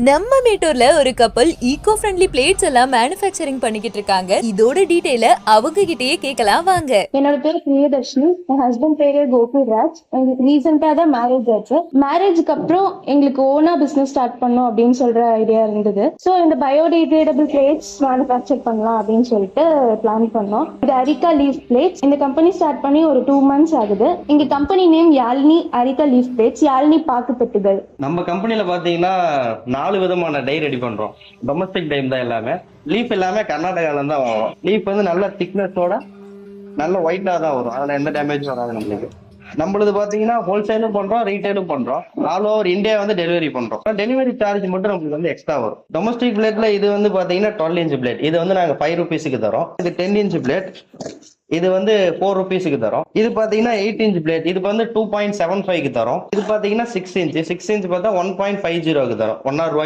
நம்ம மேட்டூர்ல ஒரு கப்பல் ஈகோ ஃப்ரெண்ட்லி பிளேட்ஸ் எல்லாம் மேனுஃபேக்சரிங் பண்ணிக்கிட்டு இருக்காங்க. இதோட டீடைல அவங்க கிட்டயே கேட்கலாம் வாங்க. என்னோட பேர் பிரியதர்ஷினி. என் ஹஸ்பண்ட் பேரு கோகுல்ராஜ். எங்களுக்கு ரீசெண்டா தான் மேரேஜ் ஆச்சு. மேரேஜ்க்கு அப்புறம் எங்களுக்கு ஓனா பிசினஸ் ஸ்டார்ட் பண்ணோம் அப்படின்னு சொல்ற ஐடியா இருந்தது. ஸோ இந்த பயோடிகிரேடபிள் பிளேட்ஸ் மேனுஃபேக்சர் பண்ணலாம் அப்படின்னு சொல்லிட்டு பிளான் பண்ணோம். இது அரிகா லீஃப் பிளேட்ஸ். இந்த கம்பெனி ஸ்டார்ட் பண்ணி ஒரு 2 months ஆகுது. எங்க company name Yazhni areca leaf plates, Yazhni பாக்கு பெட்டுகள். நம்ம கம்பெனில பாத்தீங்கன்னா 4 விதமான டை ரெடி பண்றோம். டொமஸ்டிக் டை தான் எல்லாமே. லீஃப் எல்லாமே கர்நாடகால தான் வரும். லீஃப் வந்து நல்ல திக்னஸோட நல்ல ஒயிட்டா தான் வரும். அதுல எந்த டேமேஜும் வராது நம்மளுக்கு. நம்மளது பாத்தீங்கன்னா ஹோல்சேலும் பண்றோம், ரீட்டைலும் பண்றோம். ஆல் ஓவர் இந்தியா வந்து டெலிவரி பண்றோம். டெலிவரி சார்ஜ் மட்டும் நம்மளுக்கு வந்து எக்ஸ்ட்ரா வரும். டொமஸ்டிக் பிளேட்ல இது வந்து பாத்தீங்கன்னா 12 inch பிளேட். இது வந்து நாங்க 5 rupeesக்கு தரோம். இது 10 inch பிளேட். இது வந்து 4 rupeesக்கு தரோம். இது பாத்தீங்கன்னா 8 inch பிளேட். இது வந்து 2.75க்கு தரோம். இது பாத்தீங்கன்னா 6 inch. 6 inch பார்த்தா 1.50க்கு தரோம். 1 ரூபாய்